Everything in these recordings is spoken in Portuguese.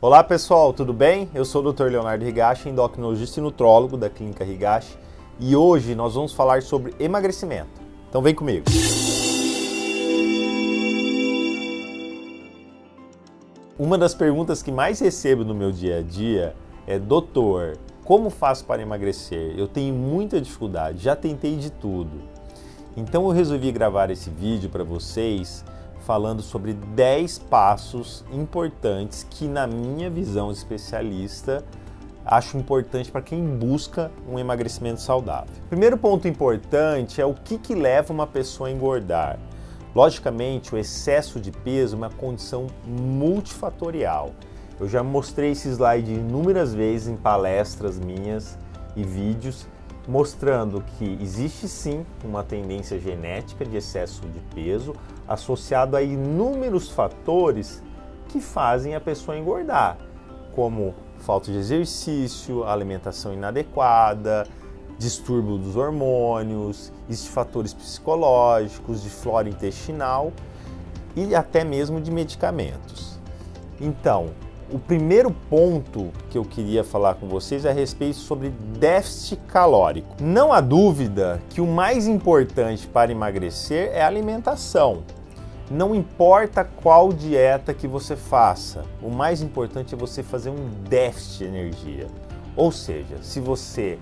Olá pessoal, tudo bem? Eu sou o Dr. Leonardo Higashi, endocrinologista e nutrólogo da Clínica Higashi, e hoje nós vamos falar sobre emagrecimento. Então vem comigo! Uma das perguntas que mais recebo no meu dia a dia é: doutor, como faço para emagrecer? Eu tenho muita dificuldade, já tentei de tudo. Então eu resolvi gravar esse vídeo para vocês falando sobre 10 passos importantes que, na minha visão de especialista, acho importante para quem busca um emagrecimento saudável. Primeiro ponto importante é o que leva uma pessoa a engordar. Logicamente, o excesso de peso é uma condição multifatorial. Eu já mostrei esse slide inúmeras vezes em palestras minhas e vídeos, mostrando que existe sim uma tendência genética de excesso de peso associado a inúmeros fatores que fazem a pessoa engordar, como falta de exercício, alimentação inadequada, distúrbio dos hormônios, existem fatores psicológicos, de flora intestinal e até mesmo de medicamentos. Então, o primeiro ponto que eu queria falar com vocês é a respeito sobre déficit calórico. Não há dúvida que o mais importante para emagrecer é a alimentação. Não importa qual dieta que você faça, o mais importante é você fazer um déficit de energia. Ou seja, se você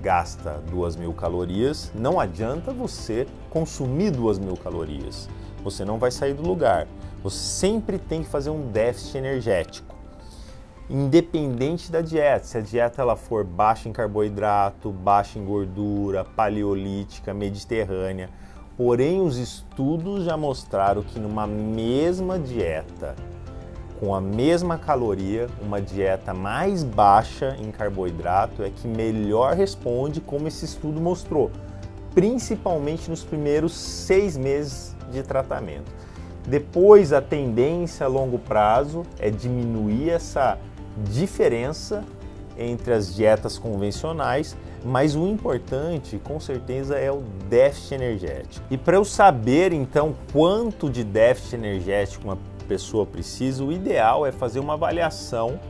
gasta 2.000 calorias, não adianta você consumir 2.000 calorias. Você não vai sair do lugar. Você sempre tem que fazer um déficit energético. Independente da dieta, se a dieta ela for baixa em carboidrato, baixa em gordura, paleolítica, mediterrânea, porém os estudos já mostraram que numa mesma dieta, com a mesma caloria, uma dieta mais baixa em carboidrato é que melhor responde, como esse estudo mostrou, principalmente nos primeiros 6 meses de tratamento. Depois, a tendência a longo prazo é diminuir essa diferença entre as dietas convencionais, mas o importante, com certeza, é o déficit energético. E para eu saber, então, quanto de déficit energético uma pessoa precisa, o ideal é fazer uma avaliação,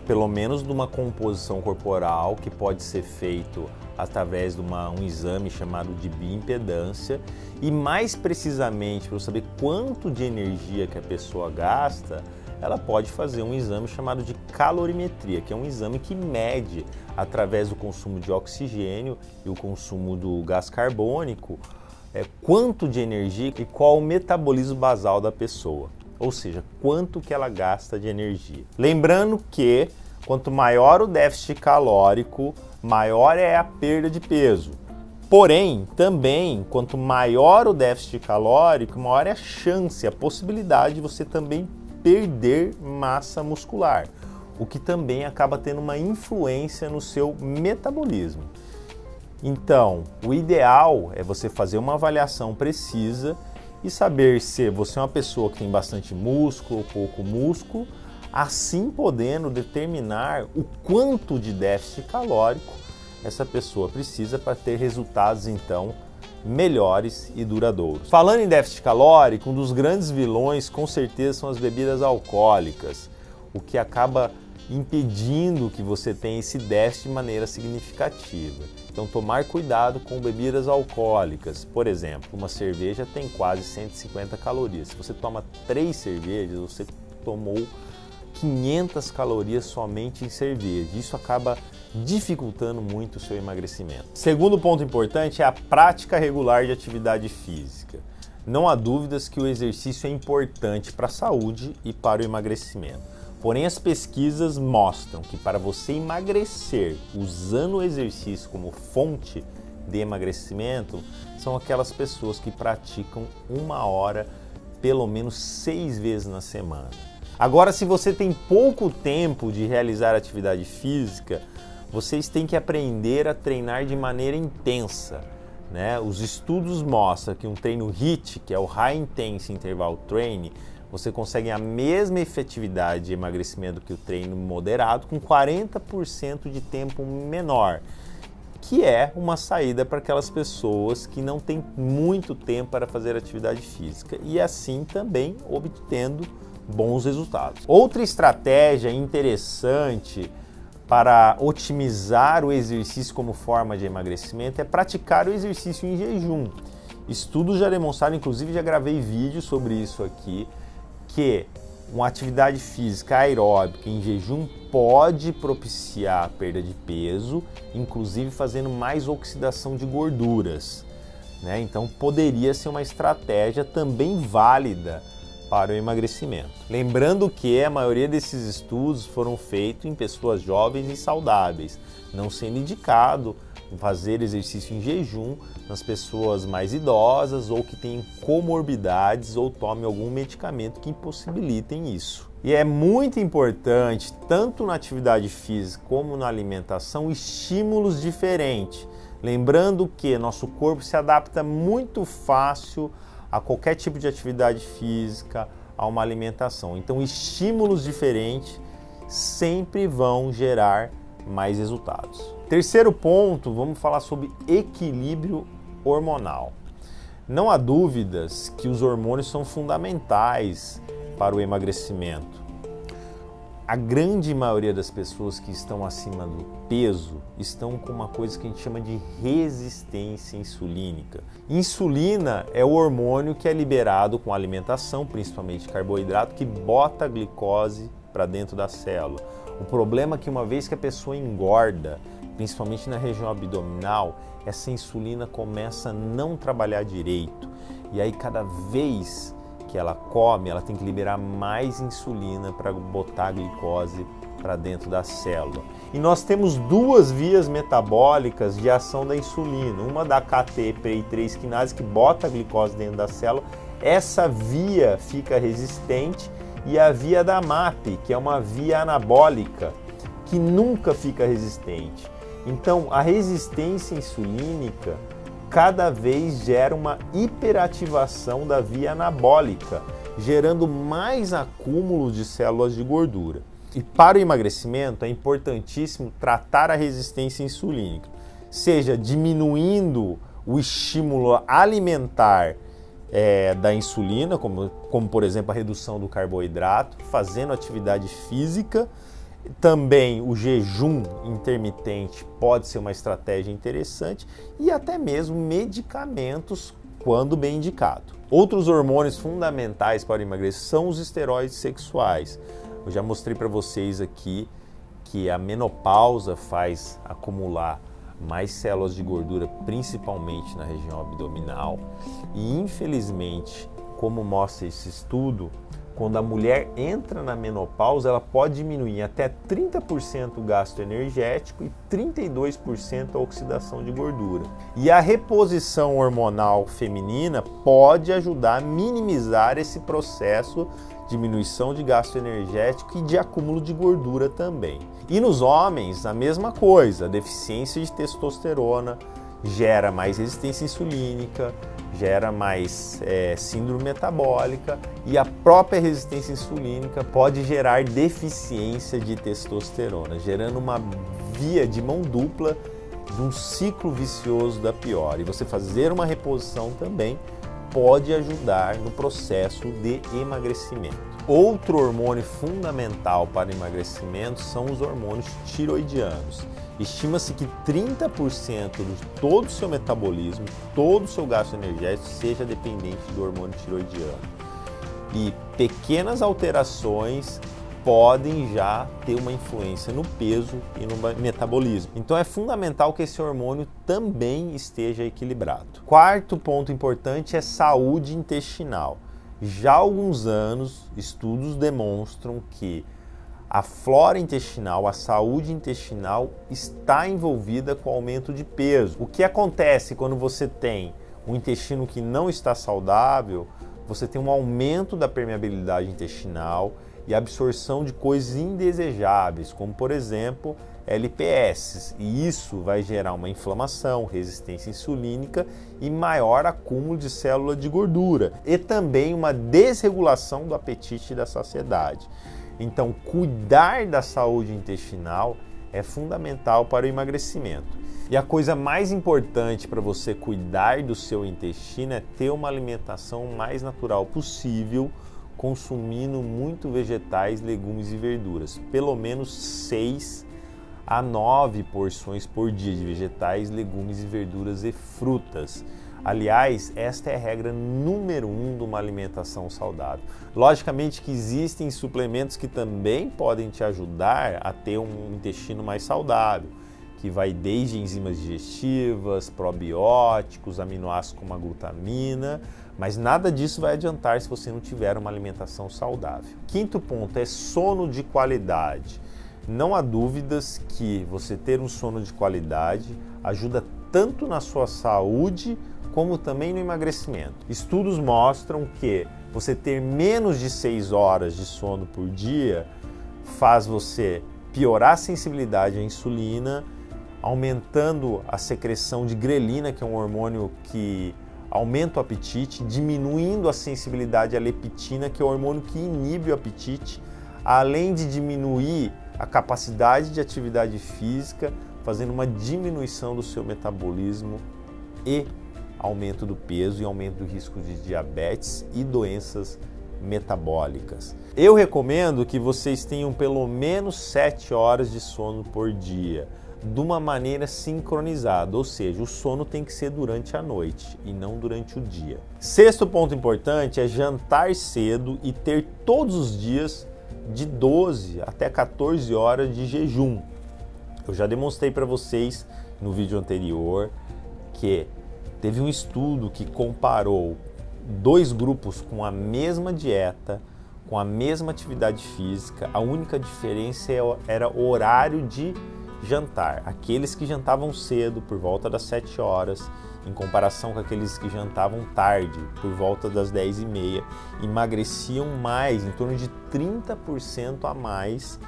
pelo menos de uma composição corporal, que pode ser feito através de um exame chamado de bioimpedância, e mais precisamente, para eu saber quanto de energia que a pessoa gasta, ela pode fazer um exame chamado de calorimetria, que é um exame que mede, através do consumo de oxigênio e o consumo do gás carbônico, quanto de energia e qual o metabolismo basal da pessoa, ou seja, quanto que ela gasta de energia. Lembrando que quanto maior o déficit calórico, maior é a perda de peso. Porém, também, quanto maior o déficit calórico, maior é a chance, a possibilidade de você também perder massa muscular, o que também acaba tendo uma influência no seu metabolismo. Então, o ideal é você fazer uma avaliação precisa e saber se você é uma pessoa que tem bastante músculo ou pouco músculo, assim podendo determinar o quanto de déficit calórico essa pessoa precisa para ter resultados, então, melhores e duradouros. Falando em déficit calórico, um dos grandes vilões com certeza são as bebidas alcoólicas, o que acaba impedindo que você tenha esse déficit de maneira significativa. Então, tomar cuidado com bebidas alcoólicas. Por exemplo, uma cerveja tem quase 150 calorias. Se você toma 3 cervejas, você tomou 500 calorias somente em cerveja. Isso acaba dificultando muito o seu emagrecimento. Segundo ponto importante é a prática regular de atividade física. Não há dúvidas que o exercício é importante para a saúde e para o emagrecimento. Porém, as pesquisas mostram que para você emagrecer usando o exercício como fonte de emagrecimento, são aquelas pessoas que praticam 1 hora pelo menos 6 vezes na semana. Agora, se você tem pouco tempo de realizar atividade física, vocês têm que aprender a treinar de maneira intensa, né? Os estudos mostram que um treino HIIT, que é o High Intense Interval Training, você consegue a mesma efetividade de emagrecimento que o treino moderado com 40% de tempo menor, que é uma saída para aquelas pessoas que não têm muito tempo para fazer atividade física e assim também obtendo bons resultados. Outra estratégia interessante para otimizar o exercício como forma de emagrecimento é praticar o exercício em jejum. Estudos já demonstraram, inclusive já gravei vídeo sobre isso aqui, que uma atividade física aeróbica em jejum pode propiciar a perda de peso, inclusive fazendo mais oxidação de gorduras, né? Então poderia ser uma estratégia também válida para o emagrecimento. Lembrando que a maioria desses estudos foram feitos em pessoas jovens e saudáveis, não sendo indicado fazer exercício em jejum nas pessoas mais idosas ou que tenham comorbidades ou tomem algum medicamento que impossibilitem isso. E é muito importante, tanto na atividade física como na alimentação, estímulos diferentes. Lembrando que nosso corpo se adapta muito fácil a qualquer tipo de atividade física, a uma alimentação. Então, estímulos diferentes sempre vão gerar mais resultados. Terceiro ponto, vamos falar sobre equilíbrio hormonal. Não há dúvidas que os hormônios são fundamentais para o emagrecimento. A grande maioria das pessoas que estão acima do peso estão com uma coisa que a gente chama de resistência insulínica. Insulina é o hormônio que é liberado com a alimentação, principalmente carboidrato, que bota a glicose para dentro da célula. O problema é que uma vez que a pessoa engorda, principalmente na região abdominal, essa insulina começa a não trabalhar direito. E aí cada vez que ela come, ela tem que liberar mais insulina para botar a glicose para dentro da célula. E nós temos duas vias metabólicas de ação da insulina. Uma da KT-PI3 quinase, que bota a glicose dentro da célula. Essa via fica resistente, e a via da MAP, que é uma via anabólica, que nunca fica resistente. Então, a resistência insulínica cada vez gera uma hiperativação da via anabólica, gerando mais acúmulo de células de gordura. E para o emagrecimento é importantíssimo tratar a resistência insulínica, seja diminuindo o estímulo alimentar da insulina, como por exemplo a redução do carboidrato, fazendo atividade física. Também o jejum intermitente pode ser uma estratégia interessante, e até mesmo medicamentos quando bem indicado. Outros hormônios fundamentais para emagrecer são os esteroides sexuais. Eu já mostrei para vocês aqui que a menopausa faz acumular mais células de gordura, principalmente na região abdominal. E infelizmente, como mostra esse estudo, quando a mulher entra na menopausa, ela pode diminuir até 30% o gasto energético e 32% a oxidação de gordura. E a reposição hormonal feminina pode ajudar a minimizar esse processo de diminuição de gasto energético e de acúmulo de gordura também. E nos homens, a mesma coisa, a deficiência de testosterona gera mais resistência insulínica, gera mais síndrome metabólica, e a própria resistência insulínica pode gerar deficiência de testosterona, gerando uma via de mão dupla de um ciclo vicioso da pior. E você fazer uma reposição também pode ajudar no processo de emagrecimento. Outro hormônio fundamental para o emagrecimento são os hormônios tiroidianos. Estima-se que 30% de todo o seu metabolismo, todo o seu gasto energético seja dependente do hormônio tiroidiano. E pequenas alterações podem já ter uma influência no peso e no metabolismo. Então é fundamental que esse hormônio também esteja equilibrado. Quarto ponto importante é saúde intestinal. Já há alguns anos, estudos demonstram que a flora intestinal, a saúde intestinal está envolvida com o aumento de peso. O que acontece quando você tem um intestino que não está saudável? Você tem um aumento da permeabilidade intestinal e absorção de coisas indesejáveis, como por exemplo LPS, e isso vai gerar uma inflamação, resistência insulínica e maior acúmulo de célula de gordura, e também uma desregulação do apetite e da saciedade. Então, cuidar da saúde intestinal é fundamental para o emagrecimento. E a coisa mais importante para você cuidar do seu intestino é ter uma alimentação mais natural possível, consumindo muito vegetais, legumes e verduras. Pelo menos 6 a 9 porções por dia de vegetais, legumes e verduras e frutas. Aliás, esta é a regra número 1 de uma alimentação saudável. Logicamente que existem suplementos que também podem te ajudar a ter um intestino mais saudável, que vai desde enzimas digestivas, probióticos, aminoácidos como a glutamina, mas nada disso vai adiantar se você não tiver uma alimentação saudável. Quinto ponto é sono de qualidade. Não há dúvidas que você ter um sono de qualidade ajuda tanto na sua saúde como também no emagrecimento. Estudos mostram que você ter menos de 6 horas de sono por dia faz você piorar a sensibilidade à insulina, aumentando a secreção de grelina, que é um hormônio que aumenta o apetite, diminuindo a sensibilidade à leptina, que é o hormônio que inibe o apetite, além de diminuir a capacidade de atividade física, fazendo uma diminuição do seu metabolismo e aumento do peso e aumento do risco de diabetes e doenças metabólicas. Eu recomendo que vocês tenham pelo menos 7 horas de sono por dia, de uma maneira sincronizada, ou seja, o sono tem que ser durante a noite e não durante o dia. Sexto ponto importante é jantar cedo e ter todos os dias de 12 até 14 horas de jejum. Eu já demonstrei para vocês no vídeo anterior que teve um estudo que comparou 2 grupos com a mesma dieta, com a mesma atividade física. A única diferença era o horário de jantar. Aqueles que jantavam cedo, por volta das 7 horas, em comparação com aqueles que jantavam tarde, por volta das 10h30, emagreciam mais, em torno de 30% a mais,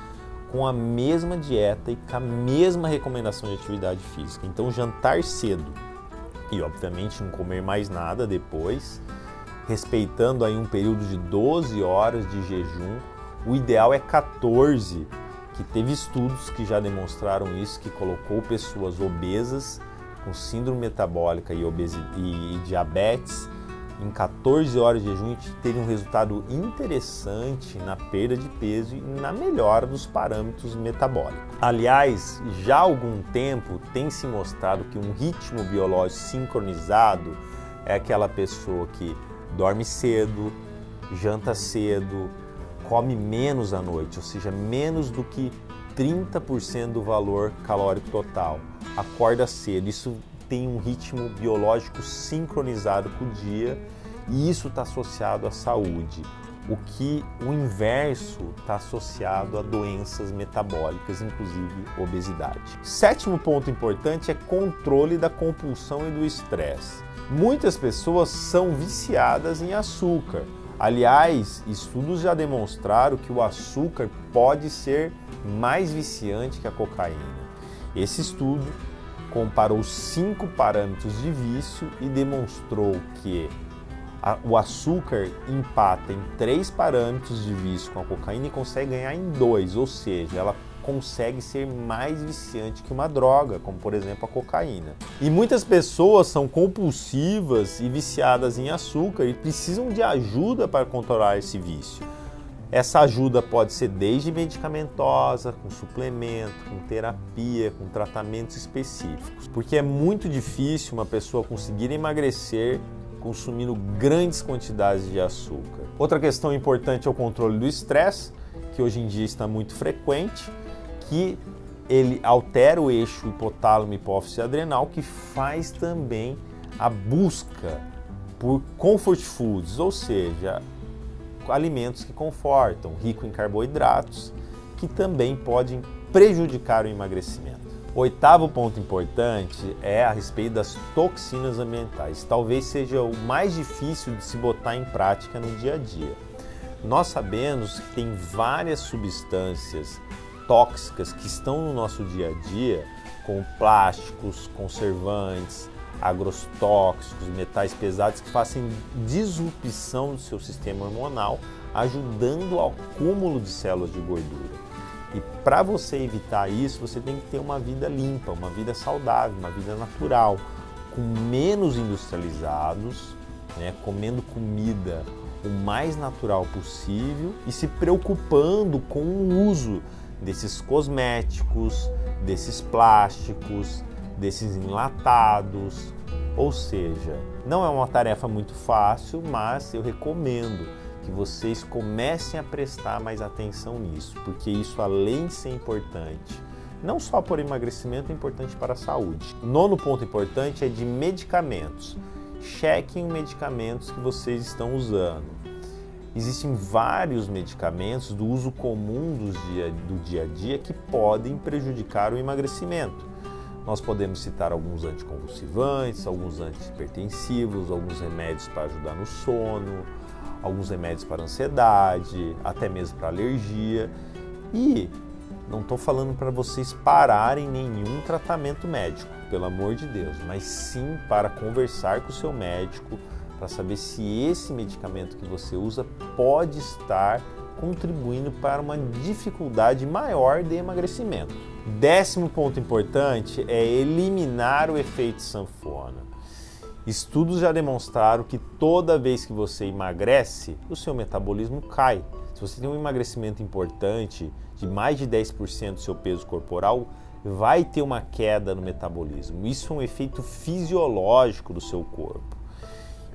com a mesma dieta e com a mesma recomendação de atividade física. Então, jantar cedo e, obviamente, não comer mais nada depois, respeitando aí um período de 12 horas de jejum. O ideal é 14, que teve estudos que já demonstraram isso, que colocou pessoas obesas com síndrome metabólica e diabetes em 14 horas de jejum, e teve um resultado interessante na perda de peso e na melhora dos parâmetros metabólicos. Aliás, já há algum tempo tem se mostrado que um ritmo biológico sincronizado é aquela pessoa que dorme cedo, janta cedo, come menos à noite, ou seja, menos do que 30% do valor calórico total, acorda cedo. Isso tem um ritmo biológico sincronizado com o dia e isso está associado à saúde. O inverso está associado a doenças metabólicas, inclusive obesidade. Sétimo ponto importante é controle da compulsão e do estresse. Muitas pessoas são viciadas em açúcar. Aliás, estudos já demonstraram que o açúcar pode ser mais viciante que a cocaína. Esse estudo comparou 5 parâmetros de vício e demonstrou que o açúcar empata em 3 parâmetros de vício com a cocaína e consegue ganhar em 2, ou seja, ela consegue ser mais viciante que uma droga, como por exemplo a cocaína. E muitas pessoas são compulsivas e viciadas em açúcar e precisam de ajuda para controlar esse vício. Essa ajuda pode ser desde medicamentosa, com suplemento, com terapia, com tratamentos específicos, porque é muito difícil uma pessoa conseguir emagrecer consumindo grandes quantidades de açúcar. Outra questão importante é o controle do estresse, que hoje em dia está muito frequente, que ele altera o eixo hipotálamo, hipófise adrenal, que faz também a busca por comfort foods, ou seja, alimentos que confortam, rico em carboidratos, que também podem prejudicar o emagrecimento. O oitavo ponto importante é a respeito das toxinas ambientais. Talvez seja o mais difícil de se botar em prática no dia a dia. Nós sabemos que tem várias substâncias tóxicas que estão no nosso dia a dia, como plásticos, conservantes, agrotóxicos, metais pesados, que fazem disrupção do seu sistema hormonal, ajudando ao acúmulo de células de gordura. E para você evitar isso, você tem que ter uma vida limpa, uma vida saudável, uma vida natural, com menos industrializados, comendo comida o mais natural possível e se preocupando com o uso desses cosméticos, desses plásticos, desses enlatados. Ou seja, não é uma tarefa muito fácil, mas eu recomendo que vocês comecem a prestar mais atenção nisso, porque isso, além de ser importante, não só por emagrecimento, é importante para a saúde. O nono ponto importante é de medicamentos. Chequem os medicamentos que vocês estão usando. Existem vários medicamentos do uso comum do dia a dia que podem prejudicar o emagrecimento. Nós podemos citar alguns anticonvulsivantes, alguns antihipertensivos, alguns remédios para ajudar no sono, alguns remédios para ansiedade, até mesmo para alergia. E não estou falando para vocês pararem nenhum tratamento médico, pelo amor de Deus, mas sim para conversar com o seu médico, para saber se esse medicamento que você usa pode estar contribuindo para uma dificuldade maior de emagrecimento. 10º ponto importante é eliminar o efeito sanfona. Estudos já demonstraram que toda vez que você emagrece, o seu metabolismo cai. Se você tem um emagrecimento importante, de mais de 10% do seu peso corporal, vai ter uma queda no metabolismo. Isso é um efeito fisiológico do seu corpo.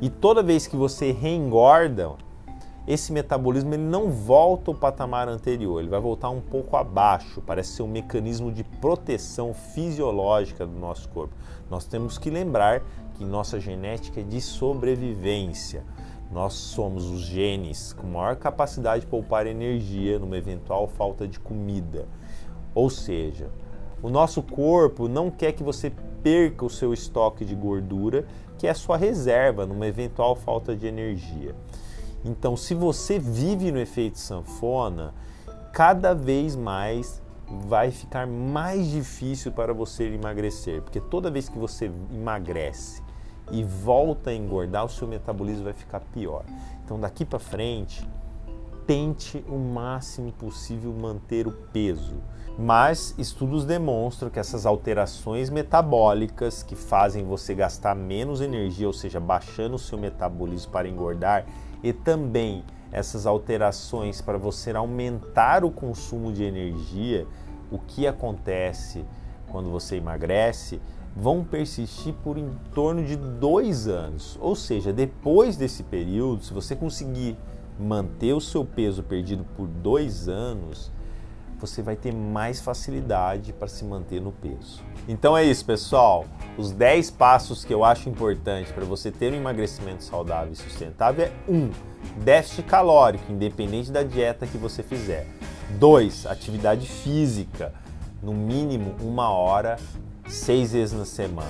E toda vez que você reengorda, esse metabolismo ele não volta ao patamar anterior, ele vai voltar um pouco abaixo, parece ser um mecanismo de proteção fisiológica do nosso corpo. Nós temos que lembrar que nossa genética é de sobrevivência. Nós somos os genes com maior capacidade de poupar energia numa eventual falta de comida. Ou seja, o nosso corpo não quer que você perca o seu estoque de gordura, que é a sua reserva numa eventual falta de energia. Então, se você vive no efeito sanfona, cada vez mais vai ficar mais difícil para você emagrecer, porque toda vez que você emagrece e volta a engordar, o seu metabolismo vai ficar pior. Então, daqui para frente, tente o máximo possível manter o peso. Mas estudos demonstram que essas alterações metabólicas que fazem você gastar menos energia, ou seja, baixando o seu metabolismo para engordar, e também essas alterações para você aumentar o consumo de energia, o que acontece quando você emagrece, vão persistir por em torno de 2 anos. Ou seja, depois desse período, se você conseguir manter o seu peso perdido por 2 anos, você vai ter mais facilidade para se manter no peso. Então é isso, pessoal. Os 10 passos que eu acho importante para você ter um emagrecimento saudável e sustentável é 1. Déficit calórico, independente da dieta que você fizer. 2. Atividade física, no mínimo 1 hora, 6 vezes na semana.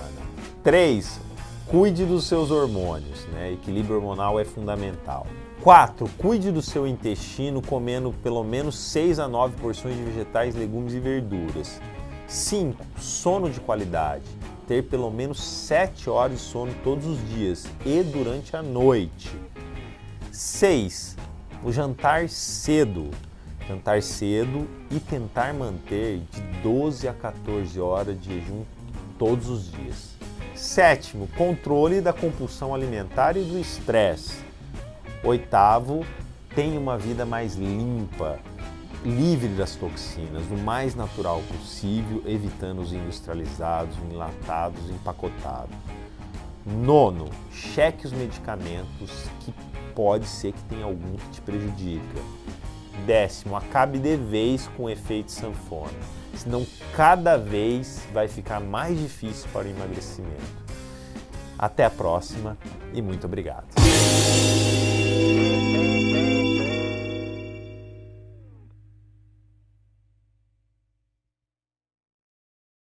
3. Cuide dos seus hormônios, né? Equilíbrio hormonal é fundamental. 4. Cuide do seu intestino comendo pelo menos 6 a 9 porções de vegetais, legumes e verduras. 5. Sono de qualidade. Ter pelo menos 7 horas de sono todos os dias e durante a noite. 6. O jantar cedo. Jantar cedo e tentar manter de 12 a 14 horas de jejum todos os dias. 7. Controle da compulsão alimentar e do estresse. 8. Tenha uma vida mais limpa, livre das toxinas, o mais natural possível, evitando os industrializados, enlatados, empacotados. 9. Cheque os medicamentos que pode ser que tenha algum que te prejudica. 10. Acabe de vez com o efeito sanfona, senão cada vez vai ficar mais difícil para o emagrecimento. Até a próxima e muito obrigado.